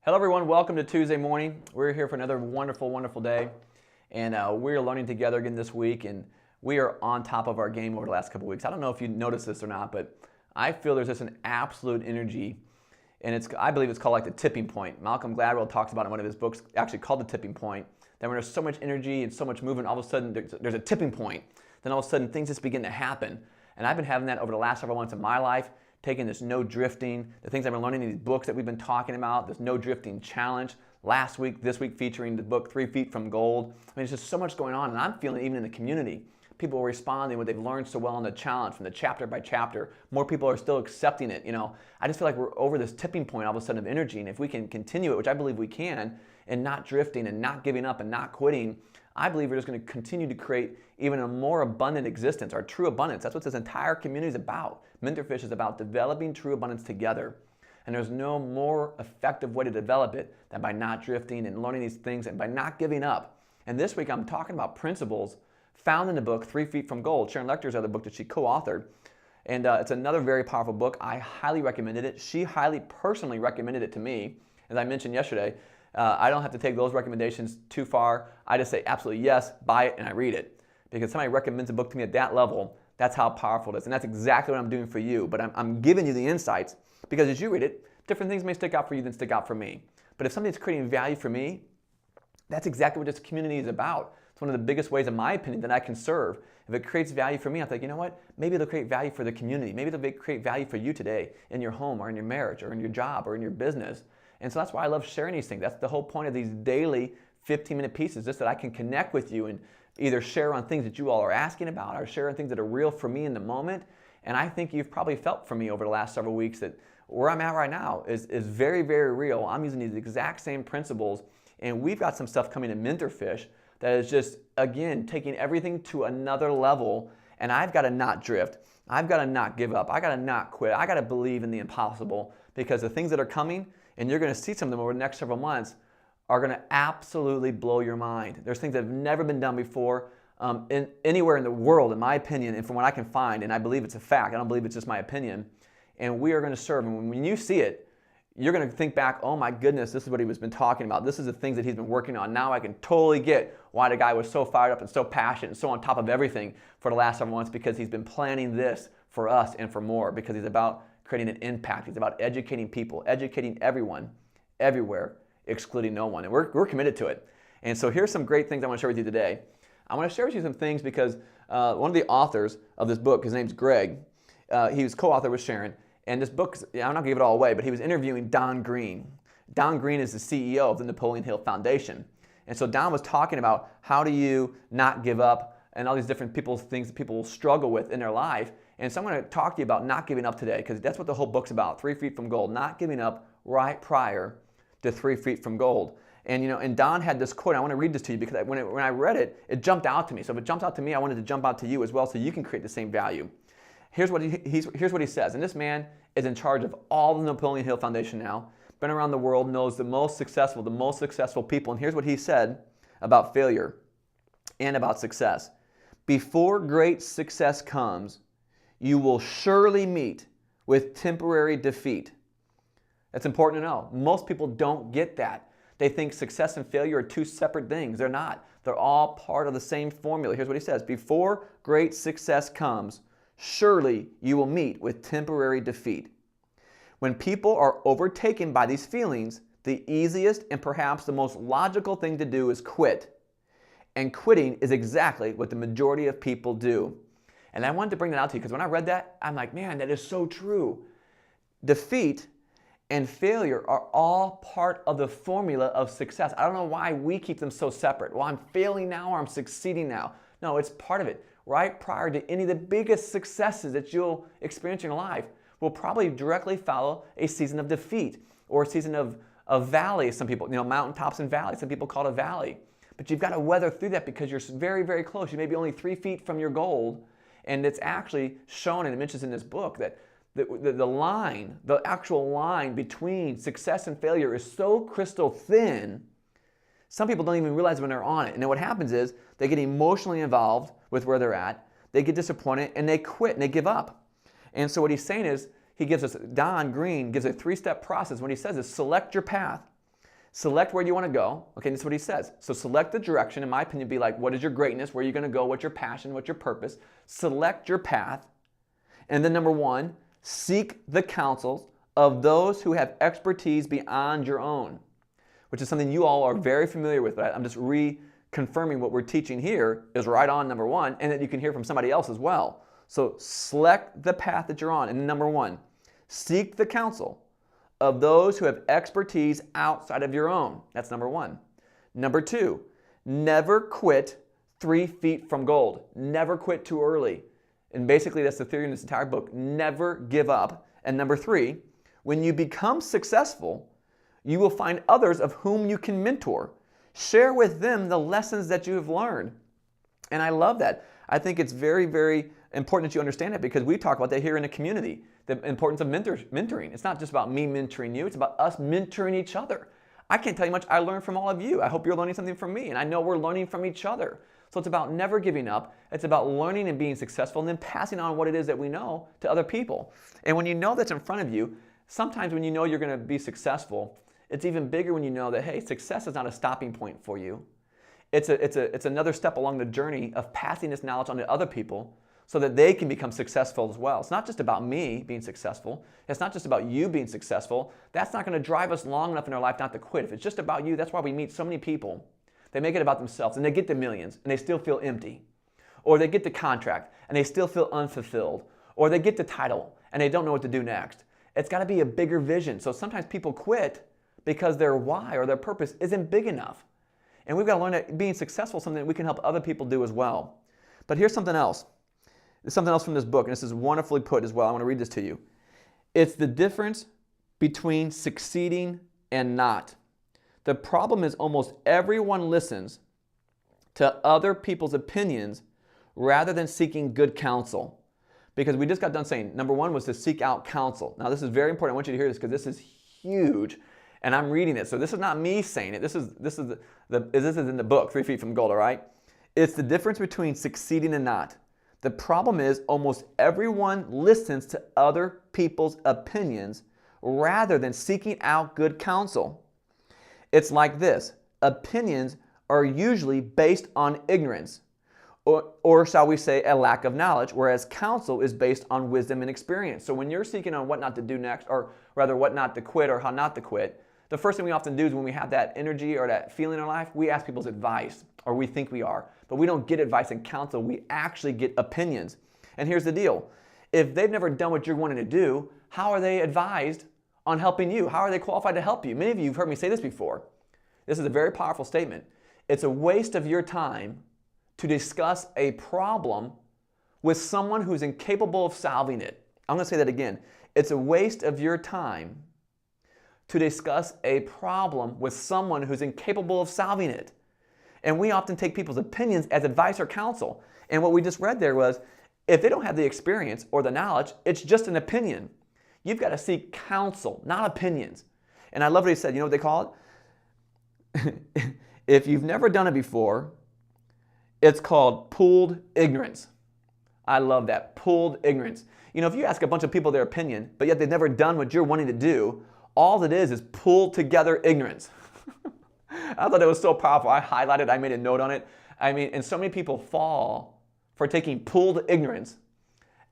Hello everyone, welcome to Tuesday morning. We're here for another wonderful day, and we're learning together again this week, and we are on top of our game over the last couple weeks. I don't know if you noticed this or not, but I feel there's just an absolute energy, and I believe it's called like the tipping point. Malcolm Gladwell talks about it in one of his books, actually called The Tipping Point, that when there's so much energy and so much movement, all of a sudden there's a tipping point. Then all of a sudden things just begin to happen, and I've been having that over the last several months of my life, taking this no drifting, the things I've been learning in these books that we've been talking about, this no drifting challenge. Last week, this week featuring the book 3 Feet from Gold. I mean, there's just so much going on, and I'm feeling even in the community, people are responding what they've learned so well in the challenge from the chapter by chapter. More people are still accepting it. I just feel like we're over this tipping point all of a sudden of energy, and if we can continue it, which I believe we can, and not drifting and not giving up and not quitting, I believe we're just going to continue to create even a more abundant existence, our true abundance. That's what this entire community is about. Mentorfish is about developing true abundance together. And there's no more effective way to develop it than by not drifting and learning these things and by not giving up. And this week I'm talking about principles found in the book 3 Feet from Gold. Sharon Lecter's other book that she co-authored. And it's another very powerful book. I highly recommended it. She highly personally recommended it to me. As I mentioned yesterday, I don't have to take those recommendations too far. I just say absolutely yes, buy it, and I read it. Because somebody recommends a book to me at that level, that's how powerful it is. And that's exactly what I'm doing for you. But I'm giving you the insights because as you read it, different things may stick out for you than stick out for me. But if something's creating value for me, that's exactly what this community is about. It's one of the biggest ways, in my opinion, that I can serve. If it creates value for me, I think, you know what? Maybe it'll create value for the community. Maybe it'll create value for you today in your home or in your marriage or in your job or in your business. And so that's why I love sharing these things. That's the whole point of these daily 15-minute pieces, just that I can connect with you and either share on things that you all are asking about or share on things that are real for me in the moment. And I think you've probably felt from me over the last several weeks that where I'm at right now is very, very real. I'm using these exact same principles, and we've got some stuff coming in Mentorfish that is just, again, taking everything to another level, and I've got to not drift. I've got to not give up. I got to not quit. I got to believe in the impossible because the things that are coming, and you're going to see some of them over the next several months, are going to absolutely blow your mind. There's things that have never been done before anywhere in the world, in my opinion, and from what I can find, and I believe it's a fact. I don't believe it's just my opinion. And we are going to serve. And when you see it, you're going to think back, oh my goodness, this is what he was been talking about. This is the things that he's been working on. Now I can totally get why the guy was so fired up and so passionate and so on top of everything for the last several months, because he's been planning this for us and for more, because he's about creating an impact. He's about educating people, educating everyone, everywhere, excluding no one. And we're committed to it. And so here's some great things I want to share with you today. I want to share with you some things because one of the authors of this book, his name's Greg, he was co-author with Sharon. And this book, I'm not going to give it all away, but he was interviewing Don Green. Don Green is the CEO of the Napoleon Hill Foundation. And so Don was talking about how do you not give up and all these different things that people struggle with in their life. And so I'm going to talk to you about not giving up today, because that's what the whole book's about, 3 Feet from Gold, not giving up right prior to 3 Feet from Gold. And and Don had this quote. I want to read this to you because when I read it, it jumped out to me. So if it jumped out to me, I wanted to jump out to you as well so you can create the same value. Here's what he says, and this man is in charge of all the Napoleon Hill Foundation now, been around the world, knows the most successful people, and here's what he said about failure and about success. Before great success comes, you will surely meet with temporary defeat. That's important to know. Most people don't get that. They think success and failure are two separate things. They're not. They're all part of the same formula. Here's what he says. Before great success comes, surely you will meet with temporary defeat. When people are overtaken by these feelings, the easiest and perhaps the most logical thing to do is quit. And quitting is exactly what the majority of people do. And I wanted to bring that out to you because when I read that, I'm like, man, that is so true. Defeat and failure are all part of the formula of success. I don't know why we keep them so separate. Well, I'm failing now or I'm succeeding now. No, it's part of it. Right prior to any of the biggest successes that you'll experience in your life will probably directly follow a season of defeat or a season of valley. Some people, mountaintops and valleys. Some people call it a valley. But you've got to weather through that because you're very, very close. You may be only 3 feet from your goal. And it's actually shown, and it mentions in this book, that the actual line between success and failure is so crystal thin, some people don't even realize when they're on it. And then what happens is they get emotionally involved with where they're at, they get disappointed, and they quit and they give up. And so what he's saying is, Don Green gives a 3-step process. What he says is select your path. Select where you want to go. Okay, this is what he says. So select the direction. In my opinion, be like, what is your greatness? Where are you going to go? What's your passion? What's your purpose? Select your path. And then number 1, seek the counsels of those who have expertise beyond your own, which is something you all are very familiar with. But I'm just reconfirming what we're teaching here is right on number 1, and that you can hear from somebody else as well. So select the path that you're on. And number 1, seek the counsel of those who have expertise outside of your own. That's number 1. Number 2, never quit 3 feet from gold. Never quit too early. And basically that's the theory in this entire book. Never give up. And number 3, when you become successful, you will find others of whom you can mentor. Share with them the lessons that you have learned. And I love that. I think it's very, very important that you understand that, because we talk about that here in the community, the importance of mentoring. It's not just about me mentoring you, it's about us mentoring each other. I can't tell you much I learned from all of you. I hope you're learning something from me, and I know we're learning from each other. So it's about never giving up. It's about learning and being successful, and then passing on what it is that we know to other people. And when you know that's in front of you, sometimes when you know you're going to be successful, it's even bigger when you know that, hey, success is not a stopping point for you. It's another step along the journey of passing this knowledge on to other people so that they can become successful as well. It's not just about me being successful. It's not just about you being successful. That's not going to drive us long enough in our life not to quit. If it's just about you, that's why we meet so many people. They make it about themselves, and they get the millions, and they still feel empty. Or they get the contract, and they still feel unfulfilled. Or they get the title, and they don't know what to do next. It's got to be a bigger vision. So sometimes people quit because their why or their purpose isn't big enough. And we've got to learn that being successful is something that we can help other people do as well. But here's something else. There's something else from this book, and this is wonderfully put as well. I want to read this to you. It's the difference between succeeding and not. The problem is almost everyone listens to other people's opinions rather than seeking good counsel. Because we just got done saying, number 1 was to seek out counsel. Now this is very important. I want you to hear this because this is huge. And I'm reading it. So this is not me saying it. This is in the book, 3 Feet from Gold, all right? It's the difference between succeeding and not. The problem is almost everyone listens to other people's opinions rather than seeking out good counsel. It's like this. Opinions are usually based on ignorance, or shall we say a lack of knowledge, whereas counsel is based on wisdom and experience. So when you're seeking on what not to do next, or rather what not to quit or how not to quit, the first thing we often do is when we have that energy or that feeling in our life, we ask people's advice, or we think we are. But we don't get advice and counsel, we actually get opinions. And here's the deal. If they've never done what you're wanting to do, how are they advised on helping you? How are they qualified to help you? Many of you have heard me say this before. This is a very powerful statement. It's a waste of your time to discuss a problem with someone who's incapable of solving it. I'm going to say that again. It's a waste of your time to discuss a problem with someone who's incapable of solving it. And we often take people's opinions as advice or counsel. And what we just read there was, if they don't have the experience or the knowledge, it's just an opinion. You've got to seek counsel, not opinions. And I love what he said. You know what they call it? If you've never done it before, it's called pooled ignorance. I love that, pooled ignorance. You know, if you ask a bunch of people their opinion, but yet they've never done what you're wanting to do, all it is pulled together ignorance. I thought it was so powerful. I highlighted, I made a note on it. I mean, and so many people fall for taking pooled ignorance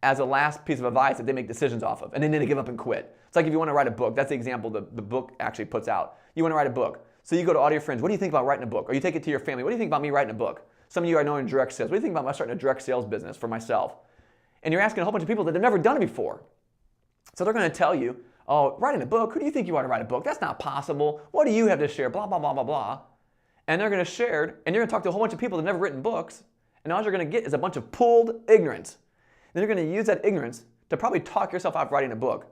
as a last piece of advice that they make decisions off of, and then they give up and quit. It's like if you want to write a book, that's the example the book actually puts out. You want to write a book. So you go to all your friends, what do you think about writing a book? Or you take it to your family, what do you think about me writing a book? Some of you are knowing direct sales. What do you think about starting a direct sales business for myself? And you're asking a whole bunch of people that have never done it before. So they're going to tell you, oh, writing a book, who do you think you want to write a book? That's not possible. What do you have to share? Blah, blah, blah, blah, blah. And they're going to share it, and you're going to talk to a whole bunch of people that have never written books, and all you're going to get is a bunch of pooled ignorance. Then you're going to use that ignorance to probably talk yourself out of writing a book.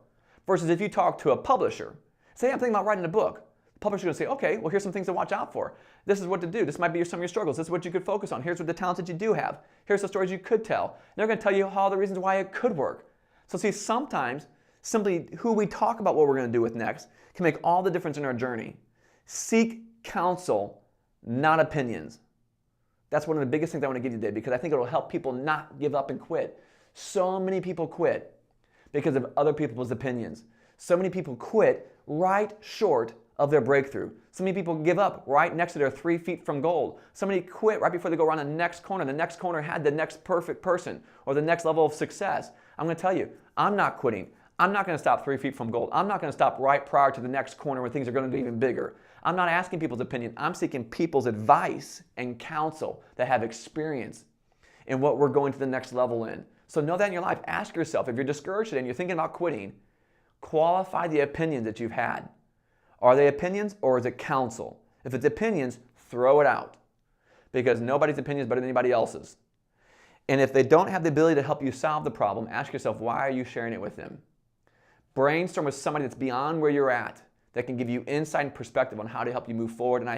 Versus if you talk to a publisher, say, I'm thinking about writing a book. The publisher's going to say, okay, well, here's some things to watch out for. This is what to do. This might be some of your struggles. This is what you could focus on. Here's what the talents that you do have. Here's the stories you could tell. And they're going to tell you all the reasons why it could work. So see, sometimes simply who we talk about what we're going to do with next can make all the difference in our journey. Seek counsel, not opinions. That's one of the biggest things I want to give you today, because I think it will help people not give up and quit. So many people quit because of other people's opinions. So many people quit right short of their breakthrough. So many people give up right next to their 3 feet from goal. Somebody quit right before they go around the next corner. The next corner had the next perfect person or the next level of success. I'm going to tell you, I'm not quitting. I'm not going to stop 3 feet from goal. I'm not going to stop right prior to the next corner where things are going to get even bigger. I'm not asking people's opinion. I'm seeking people's advice and counsel that have experience in what we're going to the next level in. So know that in your life. Ask yourself, if you're discouraged and you're thinking about quitting, qualify the opinions that you've had. Are they opinions or is it counsel? If it's opinions, throw it out, because nobody's opinion is better than anybody else's. And if they don't have the ability to help you solve the problem, ask yourself, why are you sharing it with them? Brainstorm with somebody that's beyond where you're at, that can give you insight and perspective on how to help you move forward. And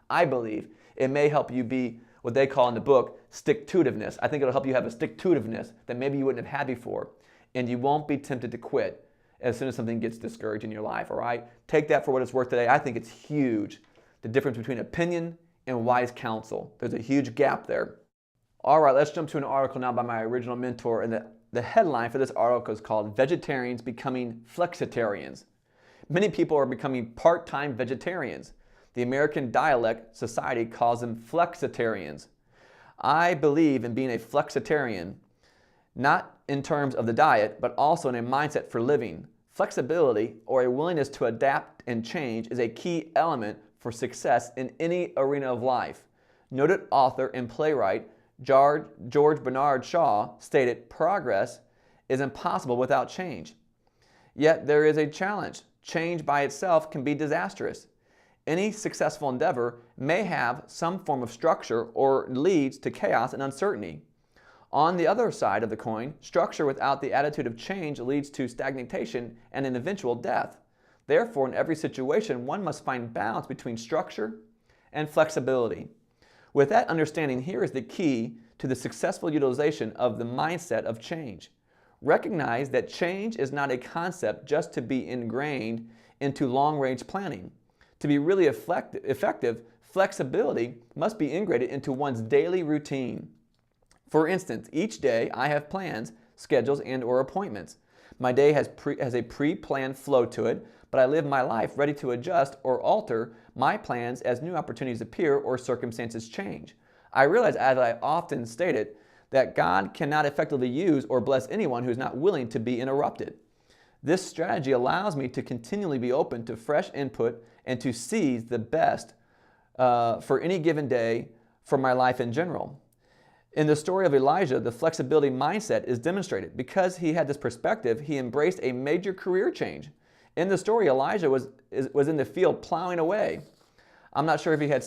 I believe it may help you be what they call in the book stick-to-itiveness. I think it'll help you have a stick-to-itiveness that maybe you wouldn't have had before. And you won't be tempted to quit as soon as something gets discouraged in your life, all right? Take that for what it's worth today. I think it's huge, the difference between opinion and wise counsel. There's a huge gap there. All right, let's jump to an article now by my original mentor. And the headline for this article is called Vegetarians Becoming Flexitarians. Many people are becoming part-time vegetarians. The American Dialect Society calls them flexitarians. I believe in being a flexitarian, not in terms of the diet, but also in a mindset for living. Flexibility, or a willingness to adapt and change, is a key element for success in any arena of life. Noted author and playwright George Bernard Shaw stated, "Progress is impossible without change." Yet there is a challenge. Change by itself can be disastrous. Any successful endeavor may have some form of structure or leads to chaos and uncertainty. On the other side of the coin, structure without the attitude of change leads to stagnation and an eventual death. Therefore, in every situation, one must find balance between structure and flexibility. With that understanding, here is the key to the successful utilization of the mindset of change. Recognize that change is not a concept just to be ingrained into long-range planning. To be really effective, flexibility must be integrated into one's daily routine. For instance, each day I have plans, schedules, and/or appointments. My day has a pre-planned flow to it, but I live my life ready to adjust or alter my plans as new opportunities appear or circumstances change. I realize, as I often stated, that God cannot effectively use or bless anyone who is not willing to be interrupted. This strategy allows me to continually be open to fresh input and to seize the best for any given day for my life in general. In the story of Elijah, the flexibility mindset is demonstrated. Because he had this perspective, he embraced a major career change. In the story, Elijah was in the field plowing away. I'm not sure if he had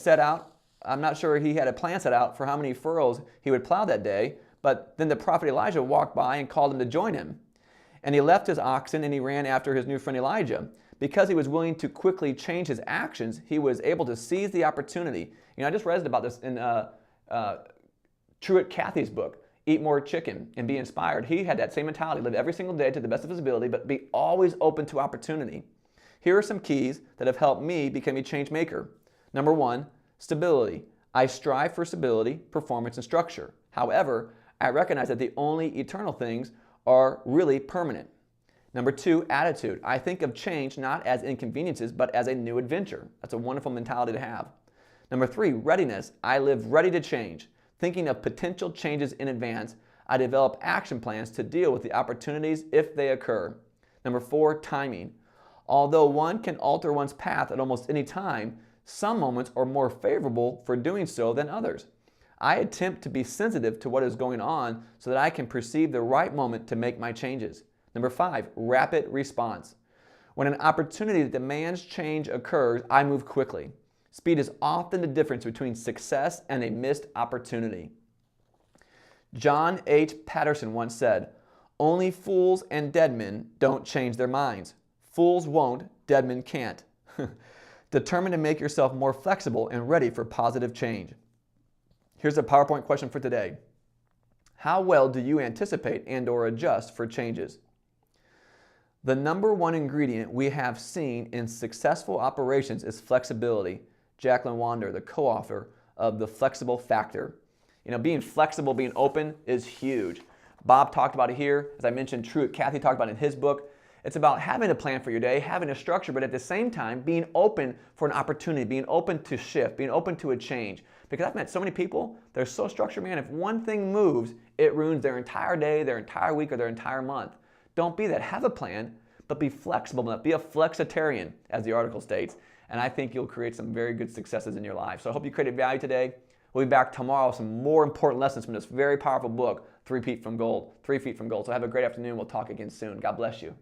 a plan set out for how many furrows he would plow that day, but then the prophet Elijah walked by and called him to join him. And he left his oxen and he ran after his new friend Elijah. Because he was willing to quickly change his actions, he was able to seize the opportunity. I just read about this in Truett Cathy's book, Eat More Chicken and Be Inspired. He had that same mentality, live every single day to the best of his ability, but be always open to opportunity. Here are some keys that have helped me become a change maker. Number one, stability. I strive for stability, performance, and structure. However, I recognize that the only eternal things are really permanent. Number two, attitude. I think of change not as inconveniences, but as a new adventure. That's a wonderful mentality to have. Number three, readiness. I live ready to change. Thinking of potential changes in advance, I develop action plans to deal with the opportunities if they occur. Number four, timing. Although one can alter one's path at almost any time, some moments are more favorable for doing so than others. I attempt to be sensitive to what is going on so that I can perceive the right moment to make my changes. Number five, rapid response. When an opportunity that demands change occurs, I move quickly. Speed is often the difference between success and a missed opportunity. John H. Patterson once said, "Only fools and dead men don't change their minds. Fools won't, dead men can't." Determine to make yourself more flexible and ready for positive change. Here's a PowerPoint question for today. How well do you anticipate and/or adjust for changes? The number one ingredient we have seen in successful operations is flexibility. Jacqueline Wander, the co-author of The Flexible Factor. Being flexible, being open is huge. Bob talked about it here. As I mentioned, Truett Cathy talked about it in his book. It's about having a plan for your day, having a structure, but at the same time, being open for an opportunity, being open to shift, being open to a change. Because I've met so many people, they're so structured, man, if one thing moves, it ruins their entire day, their entire week, or their entire month. Don't be that. Have a plan, but be flexible. Be a flexitarian, as the article states. And I think you'll create some very good successes in your life. So I hope you created value today. We'll be back tomorrow with some more important lessons from this very powerful book, 3 Feet from Gold. 3 Feet from Gold. So have a great afternoon. We'll talk again soon. God bless you.